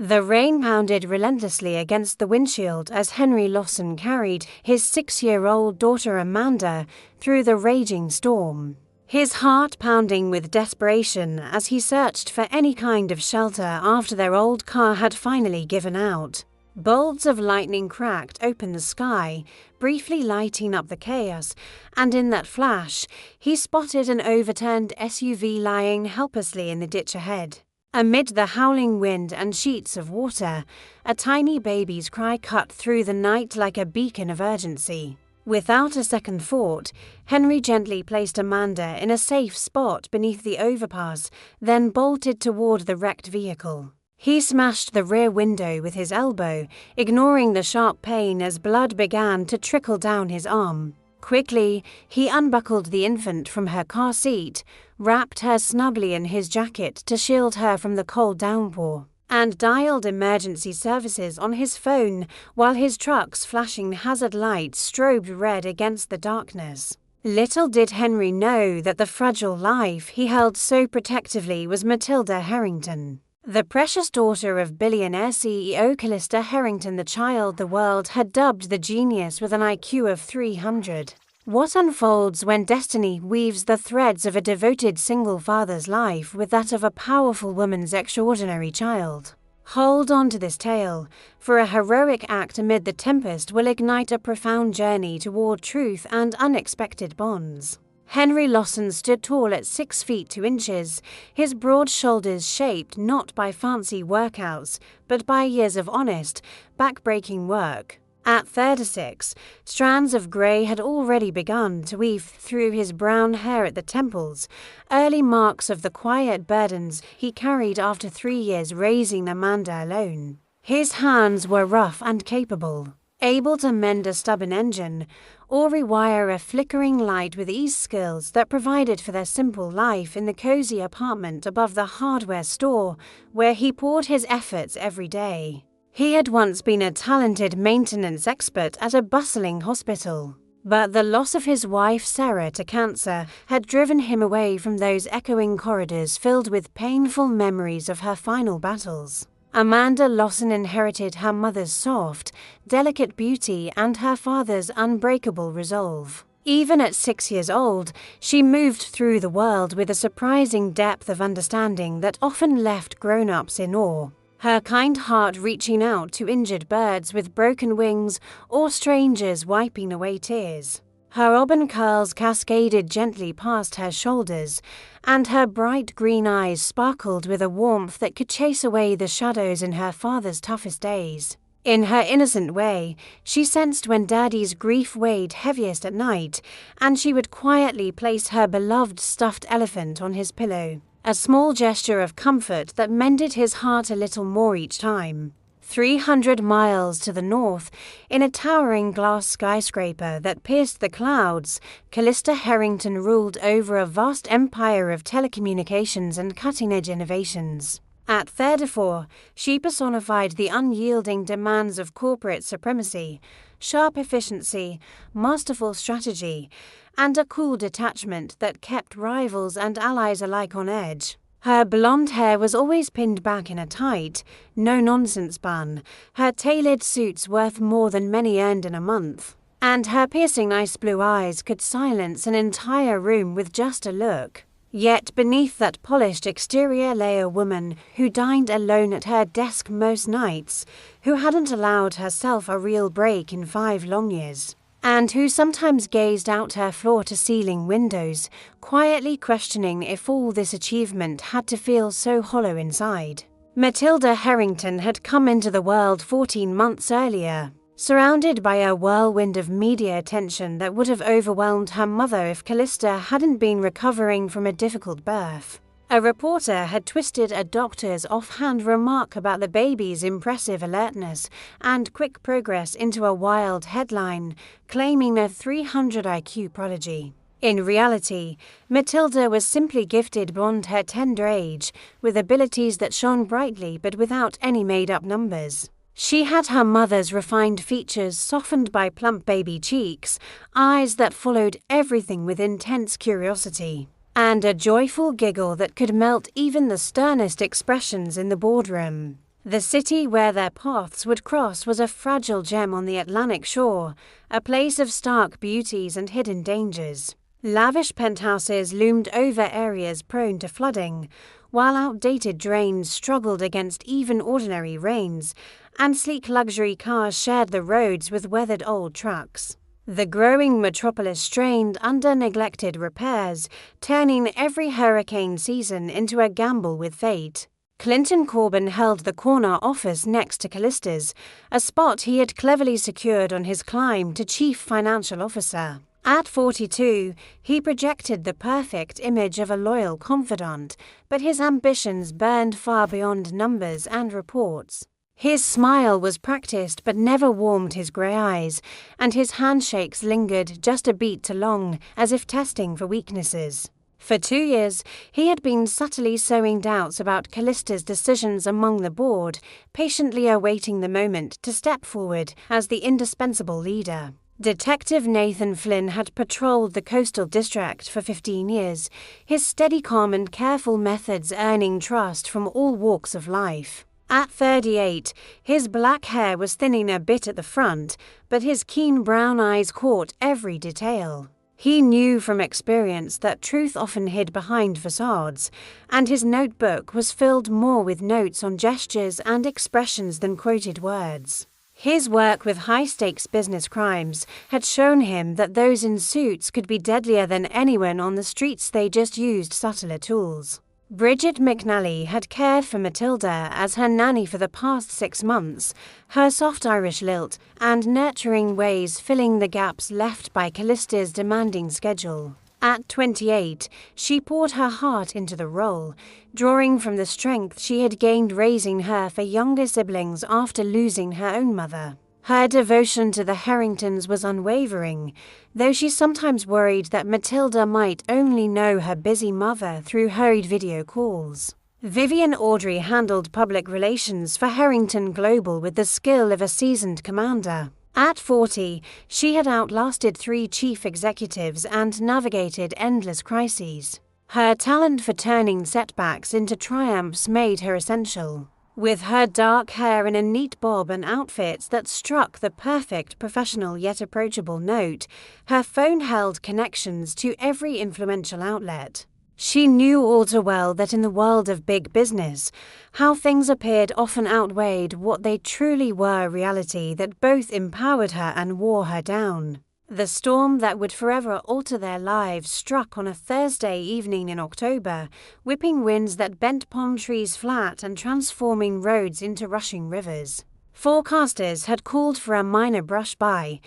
The rain pounded relentlessly against the windshield as Henry Lawson carried his 6-year-old daughter Amanda through the raging storm. His heart pounding with desperation as he searched for any kind of shelter after their old car had finally given out. Bolts of lightning cracked open the sky, briefly lighting up the chaos, and in that flash, he spotted an overturned SUV lying helplessly in the ditch ahead. Amid the howling wind and sheets of water, a tiny baby's cry cut through the night like a beacon of urgency. Without a second thought, Henry gently placed Amanda in a safe spot beneath the overpass, then bolted toward the wrecked vehicle. He smashed the rear window with his elbow, ignoring the sharp pain as blood began to trickle down his arm. Quickly, he unbuckled the infant from her car seat, wrapped her snugly in his jacket to shield her from the cold downpour, and dialed emergency services on his phone while his truck's flashing hazard lights strobed red against the darkness. Little did Henry know that the fragile life he held so protectively was Matilda Harrington, the precious daughter of billionaire CEO Kalista Harrington, the child the world had dubbed the genius with an IQ of 300. What unfolds when destiny weaves the threads of a devoted single father's life with that of a powerful woman's extraordinary child? Hold on to this tale, for a heroic act amid the tempest will ignite a profound journey toward truth and unexpected bonds. Henry Lawson stood tall at 6 feet 2 inches, his broad shoulders shaped not by fancy workouts, but by years of honest, back-breaking work. At 36, strands of grey had already begun to weave through his brown hair at the temples, early marks of the quiet burdens he carried after 3 years raising Amanda alone. His hands were rough and capable, able to mend a stubborn engine or rewire a flickering light with ease, skills that provided for their simple life in the cozy apartment above the hardware store where he poured his efforts every day. He had once been a talented maintenance expert at a bustling hospital, but the loss of his wife Sarah to cancer had driven him away from those echoing corridors filled with painful memories of her final battles. Amanda Lawson inherited her mother's soft, delicate beauty and her father's unbreakable resolve. Even at 6 years old, she moved through the world with a surprising depth of understanding that often left grown-ups in awe. Her kind heart reaching out to injured birds with broken wings or strangers wiping away tears. Her auburn curls cascaded gently past her shoulders, and her bright green eyes sparkled with a warmth that could chase away the shadows in her father's toughest days. In her innocent way, she sensed when Daddy's grief weighed heaviest at night, and she would quietly place her beloved stuffed elephant on his pillow, a small gesture of comfort that mended his heart a little more each time. 300 miles to the north, in a towering glass skyscraper that pierced the clouds, Kalista Harrington ruled over a vast empire of telecommunications and cutting-edge innovations. At 34, she personified the unyielding demands of corporate supremacy, sharp efficiency, masterful strategy, and a cool detachment that kept rivals and allies alike on edge. Her blonde hair was always pinned back in a tight, no-nonsense bun, her tailored suits worth more than many earned in a month, and her piercing ice blue eyes could silence an entire room with just a look. Yet beneath that polished exterior lay a woman who dined alone at her desk most nights, who hadn't allowed herself a real break in 5 long years, and who sometimes gazed out her floor-to-ceiling windows, quietly questioning if all this achievement had to feel so hollow inside. Matilda Harrington had come into the world 14 months earlier, surrounded by a whirlwind of media attention that would have overwhelmed her mother if Kalista hadn't been recovering from a difficult birth. A reporter had twisted a doctor's offhand remark about the baby's impressive alertness and quick progress into a wild headline, claiming a 300 IQ prodigy. In reality, Matilda was simply gifted beyond her tender age, with abilities that shone brightly but without any made-up numbers. She had her mother's refined features softened by plump baby cheeks, eyes that followed everything with intense curiosity, and a joyful giggle that could melt even the sternest expressions in the boardroom. The city where their paths would cross was a fragile gem on the Atlantic shore, a place of stark beauties and hidden dangers. Lavish penthouses loomed over areas prone to flooding, while outdated drains struggled against even ordinary rains, and sleek luxury cars shared the roads with weathered old trucks. The growing metropolis strained under neglected repairs, turning every hurricane season into a gamble with fate. Clinton Corbin held the corner office next to Kalista's, a spot he had cleverly secured on his climb to chief financial officer. At 42, he projected the perfect image of a loyal confidant, but his ambitions burned far beyond numbers and reports. His smile was practiced but never warmed his grey eyes, and his handshakes lingered just a beat too long, as if testing for weaknesses. For 2 years, he had been subtly sowing doubts about Kalista's decisions among the board, patiently awaiting the moment to step forward as the indispensable leader. Detective Nathan Flynn had patrolled the coastal district for 15 years, his steady calm and careful methods earning trust from all walks of life. At 38, his black hair was thinning a bit at the front, but his keen brown eyes caught every detail. He knew from experience that truth often hid behind facades, and his notebook was filled more with notes on gestures and expressions than quoted words. His work with high-stakes business crimes had shown him that those in suits could be deadlier than anyone on the streets. They just used subtler tools. Bridget McNally had cared for Matilda as her nanny for the past 6 months, her soft Irish lilt and nurturing ways filling the gaps left by Kalista's demanding schedule. At 28, she poured her heart into the role, drawing from the strength she had gained raising her for younger siblings after losing her own mother. Her devotion to the Harringtons was unwavering, though she sometimes worried that Matilda might only know her busy mother through hurried video calls. Vivian Audrey handled public relations for Harrington Global with the skill of a seasoned commander. At 40, she had outlasted 3 chief executives and navigated endless crises. Her talent for turning setbacks into triumphs made her essential. With her dark hair in a neat bob and outfits that struck the perfect professional yet approachable note, her phone held connections to every influential outlet. She knew all too well that in the world of big business, how things appeared often outweighed what they truly were, a reality that both empowered her and wore her down. The storm that would forever alter their lives struck on a Thursday evening in October, whipping winds that bent palm trees flat and transforming roads into rushing rivers. Forecasters had called for a minor brush by,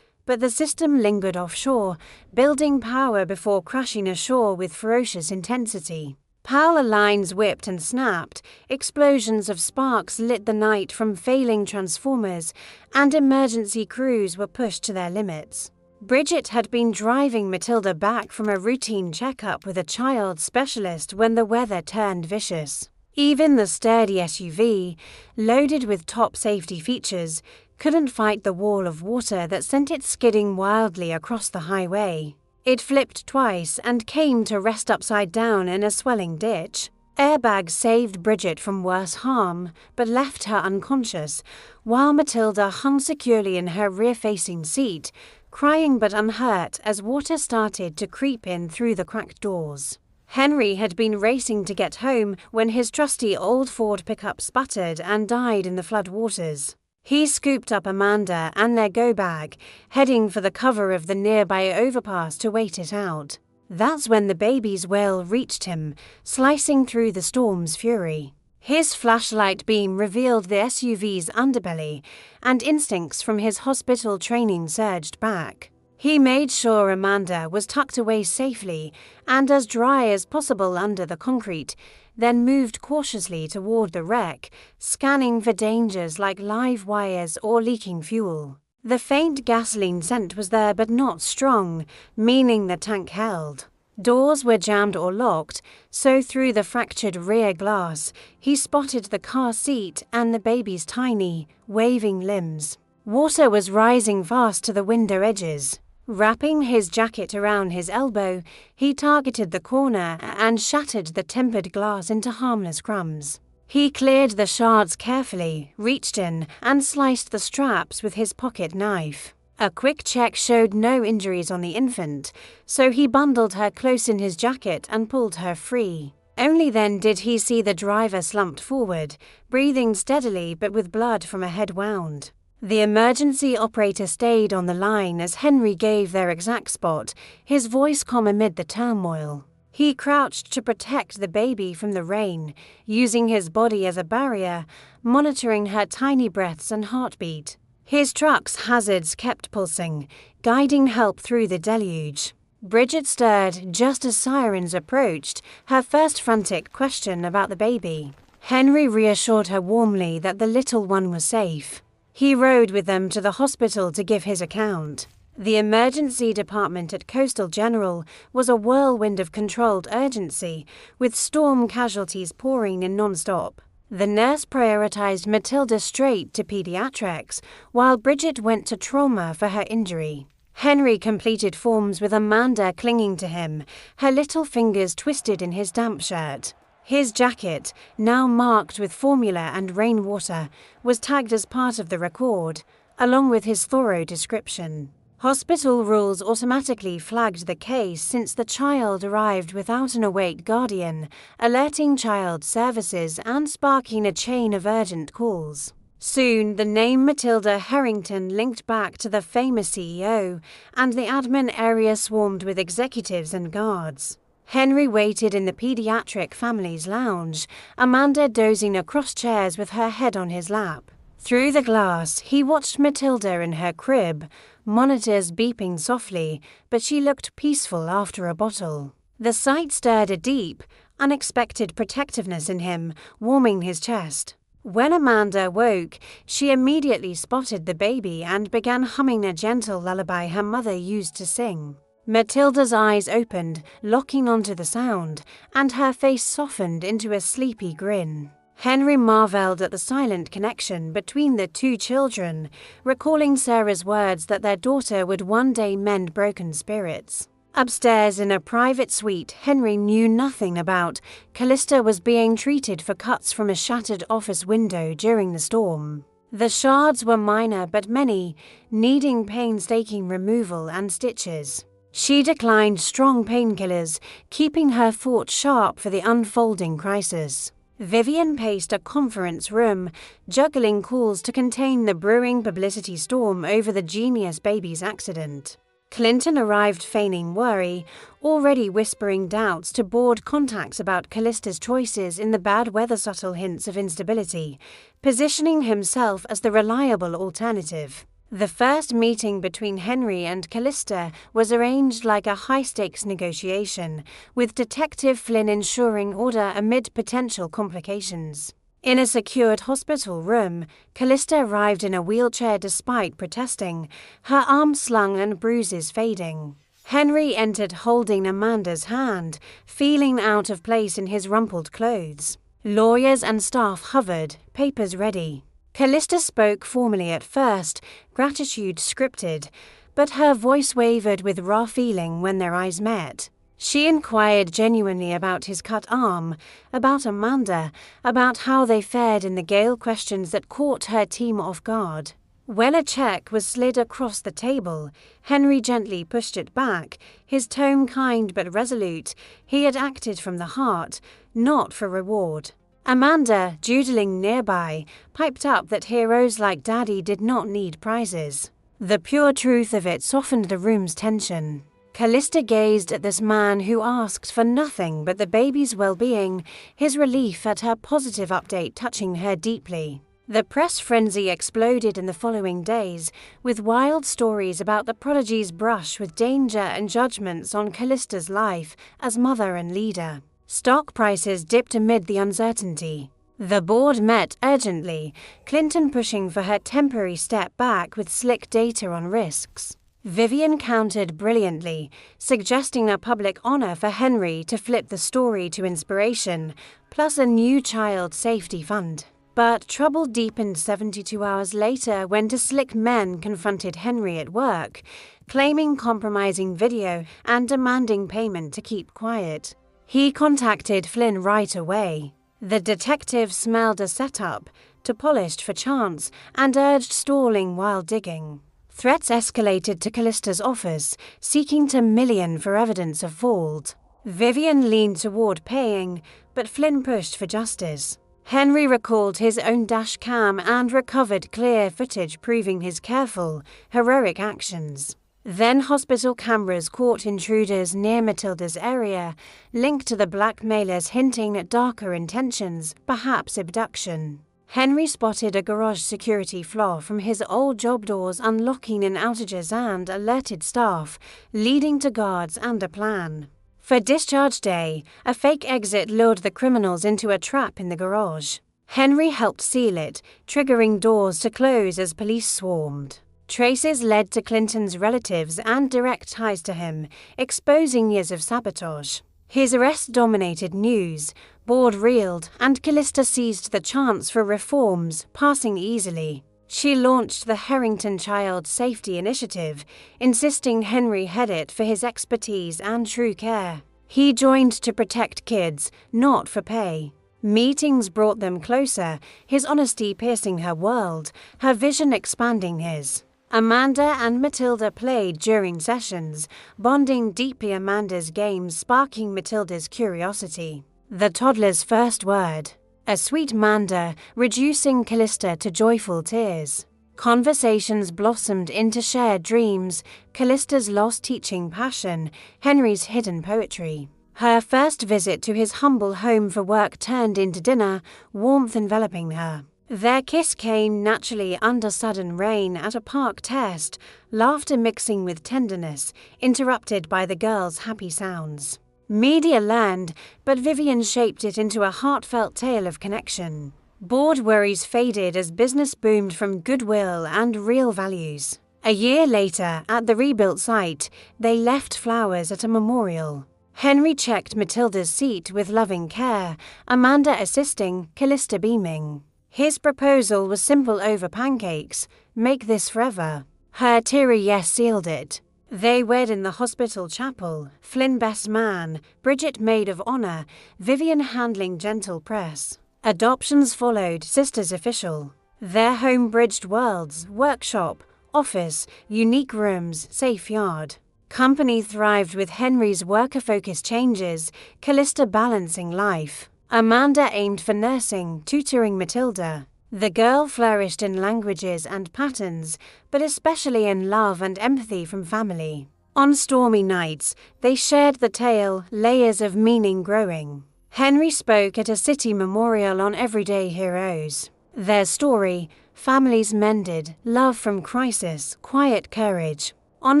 but the system lingered offshore, building power before crashing ashore with ferocious intensity. Power lines whipped and snapped, explosions of sparks lit the night from failing transformers, and emergency crews were pushed to their limits. Bridget had been driving Matilda back from a routine checkup with a child specialist when the weather turned vicious. Even the sturdy SUV, loaded with top safety features, couldn't fight the wall of water that sent it skidding wildly across the highway. It flipped twice and came to rest upside down in a swelling ditch. Airbags saved Bridget from worse harm, but left her unconscious, while Matilda hung securely in her rear-facing seat, crying but unhurt as water started to creep in through the cracked doors. Henry had been racing to get home when his trusty old Ford pickup sputtered and died in the floodwaters. He scooped up Amanda and their go-bag, heading for the cover of the nearby overpass to wait it out. That's when the baby's wail reached him, slicing through the storm's fury. His flashlight beam revealed the SUV's underbelly, and instincts from his hospital training surged back. He made sure Amanda was tucked away safely and as dry as possible under the concrete, then moved cautiously toward the wreck, scanning for dangers like live wires or leaking fuel. The faint gasoline scent was there but not strong, meaning the tank held. Doors were jammed or locked, so through the fractured rear glass, he spotted the car seat and the baby's tiny, waving limbs. Water was rising fast to the window edges. Wrapping his jacket around his elbow, he targeted the corner and shattered the tempered glass into harmless crumbs. He cleared the shards carefully, reached in, and sliced the straps with his pocket knife. A quick check showed no injuries on the infant, so he bundled her close in his jacket and pulled her free. Only then did he see the driver slumped forward, breathing steadily but with blood from a head wound. The emergency operator stayed on the line as Henry gave their exact spot, his voice calm amid the turmoil. He crouched to protect the baby from the rain, using his body as a barrier, monitoring her tiny breaths and heartbeat. His truck's hazards kept pulsing, guiding help through the deluge. Bridget stirred just as sirens approached, her first frantic question about the baby. Henry reassured her warmly that the little one was safe. He rode with them to the hospital to give his account. The emergency department at Coastal General was a whirlwind of controlled urgency, with storm casualties pouring in non-stop. The nurse prioritized Matilda straight to pediatrics, while Bridget went to trauma for her injury. Henry completed forms with Amanda clinging to him, her little fingers twisted in his damp shirt. His jacket, now marked with formula and rainwater, was tagged as part of the record, along with his thorough description. Hospital rules automatically flagged the case since the child arrived without an awake guardian, alerting child services and sparking a chain of urgent calls. Soon, the name Matilda Harrington linked back to the famous CEO, and the admin area swarmed with executives and guards. Henry waited in the pediatric family's lounge, Amanda dozing across chairs with her head on his lap. Through the glass, he watched Matilda in her crib, monitors beeping softly, but she looked peaceful after a bottle. The sight stirred a deep, unexpected protectiveness in him, warming his chest. When Amanda woke, she immediately spotted the baby and began humming a gentle lullaby her mother used to sing. Matilda's eyes opened, locking onto the sound, and her face softened into a sleepy grin. Henry marveled at the silent connection between the two children, recalling Sarah's words that their daughter would one day mend broken spirits. Upstairs in a private suite Henry knew nothing about, Kalista was being treated for cuts from a shattered office window during the storm. The shards were minor but many, needing painstaking removal and stitches. She declined strong painkillers, keeping her thoughts sharp for the unfolding crisis. Vivian paced a conference room, juggling calls to contain the brewing publicity storm over the genius baby's accident. Clinton arrived feigning worry, already whispering doubts to board contacts about Kalista's choices in the bad weather, subtle hints of instability, positioning himself as the reliable alternative. The first meeting between Henry and Kalista was arranged like a high-stakes negotiation, with Detective Flynn ensuring order amid potential complications. In a secured hospital room, Kalista arrived in a wheelchair despite protesting, her arm slung and bruises fading. Henry entered holding Amanda's hand, feeling out of place in his rumpled clothes. Lawyers and staff hovered, papers ready. Kalista spoke formally at first, gratitude scripted, but her voice wavered with raw feeling when their eyes met. She inquired genuinely about his cut arm, about Amanda, about how they fared in the gale, questions that caught her team off guard. When a check was slid across the table, Henry gently pushed it back, his tone kind but resolute. He had acted from the heart, not for reward. Amanda, doodling nearby, piped up that heroes like Daddy did not need prizes. The pure truth of it softened the room's tension. Kalista gazed at this man who asked for nothing but the baby's well-being, his relief at her positive update touching her deeply. The press frenzy exploded in the following days, with wild stories about the prodigy's brush with danger and judgments on Kalista's life as mother and leader. Stock prices dipped amid the uncertainty. The board met urgently, Clinton pushing for her temporary step back with slick data on risks. Vivian countered brilliantly, suggesting a public honor for Henry to flip the story to inspiration, plus a new child safety fund. But trouble deepened 72 hours later when two slick men confronted Henry at work, claiming compromising video and demanding payment to keep quiet. He contacted Flynn right away. The detective smelled a setup, to polished for chance, and urged stalling while digging. Threats escalated to Kalista's office, seeking to million for evidence of fault. Vivian leaned toward paying, but Flynn pushed for justice. Henry recalled his own dash cam and recovered clear footage proving his careful, heroic actions. Then hospital cameras caught intruders near Matilda's area, linked to the blackmailers hinting at darker intentions, perhaps abduction. Henry spotted a garage security flaw from his old job doors unlocking in outages and alerted staff, leading to guards and a plan. For discharge day, a fake exit lured the criminals into a trap in the garage. Henry helped seal it, triggering doors to close as police swarmed. Traces led to Clinton's relatives and direct ties to him, exposing years of sabotage. His arrest dominated news, board reeled, and Kalista seized the chance for reforms, passing easily. She launched the Harrington Child Safety Initiative, insisting Henry head it for his expertise and true care. He joined to protect kids, not for pay. Meetings brought them closer, his honesty piercing her world, her vision expanding his. Amanda and Matilda played during sessions, bonding deeply. Amanda's games sparking Matilda's curiosity. The toddler's first word, a sweet Manda, reducing Kalista to joyful tears. Conversations blossomed into shared dreams, Kalista's lost teaching passion, Henry's hidden poetry. Her first visit to his humble home for work turned into dinner, warmth enveloping her. Their kiss came naturally under sudden rain at a park test, laughter mixing with tenderness, interrupted by the girls' happy sounds. Media learned, but Vivian shaped it into a heartfelt tale of connection. Board worries faded as business boomed from goodwill and real values. A year later, at the rebuilt site, they left flowers at a memorial. Henry checked Matilda's seat with loving care, Amanda assisting, Kalista beaming. His proposal was simple over pancakes, make this forever. Her teary yes sealed it. They wed in the hospital chapel, Flynn best man, Bridget maid of honor, Vivian handling gentle press. Adoptions followed, sisters official. Their home bridged worlds, workshop, office, unique rooms, safe yard. Company thrived with Henry's worker-focused changes, Kalista balancing life. Amanda aimed for nursing, tutoring Matilda. The girl flourished in languages and patterns, but especially in love and empathy from family. On stormy nights, they shared the tale, layers of meaning growing. Henry spoke at a city memorial on everyday heroes. Their story, families mended, love from crisis, quiet courage. On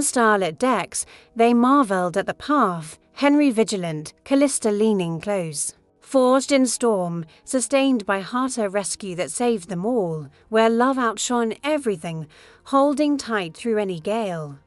starlit decks, they marveled at the path, Henry vigilant, Kalista leaning close. Forged in storm, sustained by hearter rescue that saved them all, where love outshone everything, holding tight through any gale.